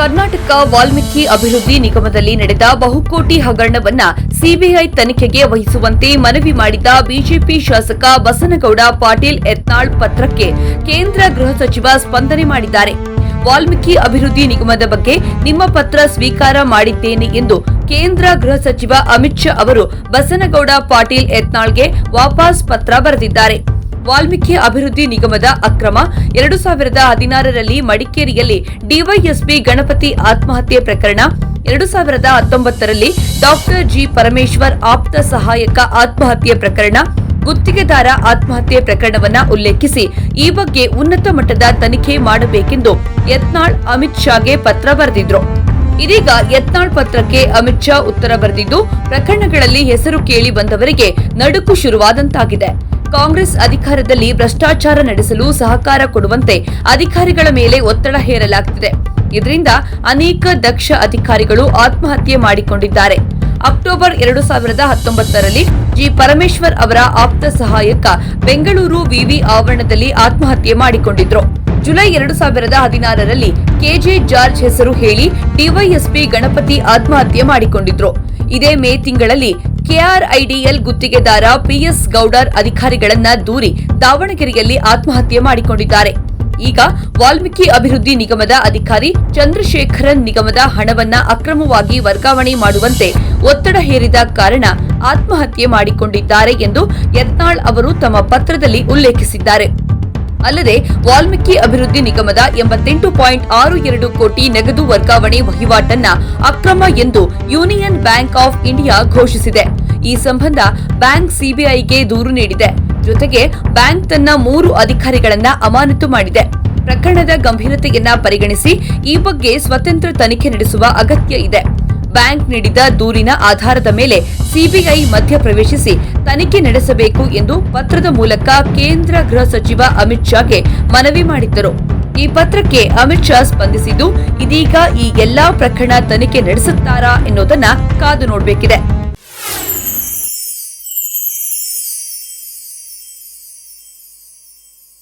ಕರ್ನಾಟಕ ವಾಲ್ಮೀಕಿ ಅಭಿವೃದ್ಧಿ ನಿಗಮದಲ್ಲಿ ನಡೆದ ಬಹುಕೋಟಿ ಹಗರಣವನ್ನ ಸಿಬಿಐ ತನಿಖೆಗೆ ವಹಿಸುವಂತೆ ಮನವಿ ಮಾಡಿದ ಬಿಜೆಪಿ ಶಾಸಕ ಬಸನಗೌಡ ಪಾಟೀಲ್ ಯತ್ನಾಳ್ ಪತ್ರಕ್ಕೆ ಕೇಂದ್ರ ಗೃಹ ಸಚಿವ ಸ್ಪಂದನೆ ಮಾಡಿದ್ದಾರೆ. ವಾಲ್ಮೀಕಿ ಅಭಿವೃದ್ಧಿ ನಿಗಮದ ಬಗ್ಗೆ ನಿಮ್ಮ ಪತ್ರ ಸ್ವೀಕಾರ ಮಾಡಿದ್ದೇನೆ ಎಂದು ಕೇಂದ್ರ ಗೃಹ ಸಚಿವ ಅಮಿತ್ ಶಾ ಅವರು ಬಸನಗೌಡ ಪಾಟೀಲ್ ಯತ್ನಾಳ್ಗೆ ವಾಪಸ್ ಪತ್ರ ಬರೆದಿದ್ದಾರೆ. ವಾಲ್ಮೀಕಿ ಅಭಿವೃದ್ಧಿ ನಿಗಮದ ಅಕ್ರಮ 2016ರಲ್ಲಿ ಮಡಿಕೇರಿಯಲ್ಲಿ ಡಿವೈಎಸ್ಪಿ ಗಣಪತಿ ಆತ್ಮಹತ್ಯೆ ಪ್ರಕರಣ, 2019ರಲ್ಲಿ ಡಾಕ್ಟರ್ ಜಿ ಪರಮೇಶ್ವರ್ ಆಪ್ತ ಸಹಾಯಕ ಆತ್ಮಹತ್ಯೆ ಪ್ರಕರಣ, ಗುತ್ತಿಗೆದಾರ ಆತ್ಮಹತ್ಯೆ ಪ್ರಕರಣವನ್ನ ಉಲ್ಲೇಖಿಸಿ ಈ ಬಗ್ಗೆ ಉನ್ನತ ಮಟ್ಟದ ತನಿಖೆ ಮಾಡಬೇಕೆಂದು ಯತ್ನಾಳ್ ಅಮಿತ್ ಶಾಗೆ ಪತ್ರ ಬರೆದಿದ್ರು. ಇದೀಗ ಯತ್ನಾಳ್ ಪತ್ರಕ್ಕೆ ಅಮಿತ್ ಶಾ ಉತ್ತರ ಬರೆದಿದ್ದು ಪ್ರಕರಣಗಳಲ್ಲಿ ಹೆಸರು ಕೇಳಿ ಬಂದವರಿಗೆ ನಡುಕು ಶುರುವಾದಂತಾಗಿದೆ. ಕಾಂಗ್ರೆಸ್ ಅಧಿಕಾರದಲ್ಲಿ ಭ್ರಷ್ಟಾಚಾರ ನಡೆಸಲು ಸಹಕಾರ ಕೊಡುವಂತೆ ಅಧಿಕಾರಿಗಳ ಮೇಲೆ ಒತ್ತಡ ಹೇರಲಾಗುತ್ತಿದೆ. ಇದರಿಂದ ಅನೇಕ ದಕ್ಷ ಅಧಿಕಾರಿಗಳು ಆತ್ಮಹತ್ಯೆ ಮಾಡಿಕೊಂಡಿದ್ದಾರೆ. ಅಕ್ಟೋಬರ್ 2019ರಲ್ಲಿ ಜಿ ಪರಮೇಶ್ವರ್ ಅವರ ಆಪ್ತ ಸಹಾಯಕ ಬೆಂಗಳೂರು ವಿವಿ ಆವರಣದಲ್ಲಿ ಆತ್ಮಹತ್ಯೆ ಮಾಡಿಕೊಂಡಿದ್ರು. ಜುಲೈ 2016ರಲ್ಲಿ ಕೆಜೆ ಜಾರ್ಜ್ ಹೆಸರು ಹೇಳಿ ಡಿವೈಎಸ್ಪಿ ಗಣಪತಿ ಆತ್ಮಹತ್ಯೆ ಮಾಡಿಕೊಂಡಿದ್ರು. ಇದೇ ಮೇ ತಿಂಗಳಲ್ಲಿ ಕೆಆರ್ಐಡಿಎಲ್ ಗುತ್ತಿಗೆದಾರ ಪಿಎಸ್ ಗೌಡರ್ ಅಧಿಕಾರಿಗಳನ್ನ ದೂರಿ ದಾವಣಗೆರೆಯಲ್ಲಿ ಆತ್ಮಹತ್ಯೆ ಮಾಡಿಕೊಂಡಿದ್ದಾರೆ. ಈಗ ವಾಲ್ಮೀಕಿ ಅಭಿವೃದ್ಧಿ ನಿಗಮದ ಅಧಿಕಾರಿ ಚಂದ್ರಶೇಖರನ್ ನಿಗಮದ ಹಣವನ್ನ ಅಕ್ರಮವಾಗಿ ವರ್ಗಾವಣೆ ಮಾಡುವಂತೆ ಒತ್ತಡ ಹೇರಿದ ಕಾರಣ ಆತ್ಮಹತ್ಯೆ ಮಾಡಿಕೊಂಡಿದ್ದಾರೆ ಎಂದು ಯತ್ನಾಳ್ ಅವರು ತಮ್ಮ ಪತ್ರದಲ್ಲಿ ಉಲ್ಲೇಖಿಸಿದ್ದಾರೆ. ಅಲ್ಲದೆ ವಾಲ್ಮೀಕಿ ಅಭಿವೃದ್ಧಿ ನಿಗಮದ 88.62 ಕೋಟಿ ನಗದು ವರ್ಗಾವಣೆ ವಹಿವಾಟನ್ನ ಅಕ್ರಮ ಎಂದು ಯೂನಿಯನ್ ಬ್ಯಾಂಕ್ ಆಫ್ ಇಂಡಿಯಾ ಘೋಷಿಸಿದೆ. ಈ ಸಂಬಂಧ ಬ್ಯಾಂಕ್ ಸಿಬಿಐಗೆ ದೂರು ನೀಡಿದೆ. ಜೊತೆಗೆ ಬ್ಯಾಂಕ್ ತನ್ನ 3 ಅಧಿಕಾರಿಗಳನ್ನ ಅಮಾನತು ಮಾಡಿದೆ. ಪ್ರಕರಣದ ಗಂಭೀರತೆಯನ್ನ ಪರಿಗಣಿಸಿ ಈ ಬಗ್ಗೆ ಸ್ವತಂತ್ರ ತನಿಖೆ ನಡೆಸುವ ಅಗತ್ಯ ಇದೆ. ಬ್ಯಾಂಕ್ ನೀಡಿದ ದೂರಿನ ಆಧಾರದ ಮೇಲೆ ಸಿಬಿಐ ಮಧ್ಯಪ್ರವೇಶಿಸಿ ತನಿಖೆ ನಡೆಸಬೇಕು ಎಂದು ಪತ್ರದ ಮೂಲಕ ಕೇಂದ್ರ ಗೃಹ ಸಚಿವ ಅಮಿತ್ ಶಾಗೆ ಮನವಿ ಮಾಡಿದ್ದರು. ಈ ಪತ್ರಕ್ಕೆ ಅಮಿತ್ ಶಾ ಸ್ಪಂದಿಸಿದ್ದು ಇದೀಗ ಈ ಎಲ್ಲಾ ಪ್ರಕರಣ ತನಿಖೆ ನಡೆಸುತ್ತಾರಾ ಎನ್ನುವುದನ್ನ ಕಾದು ನೋಡಬೇಕಿದೆ.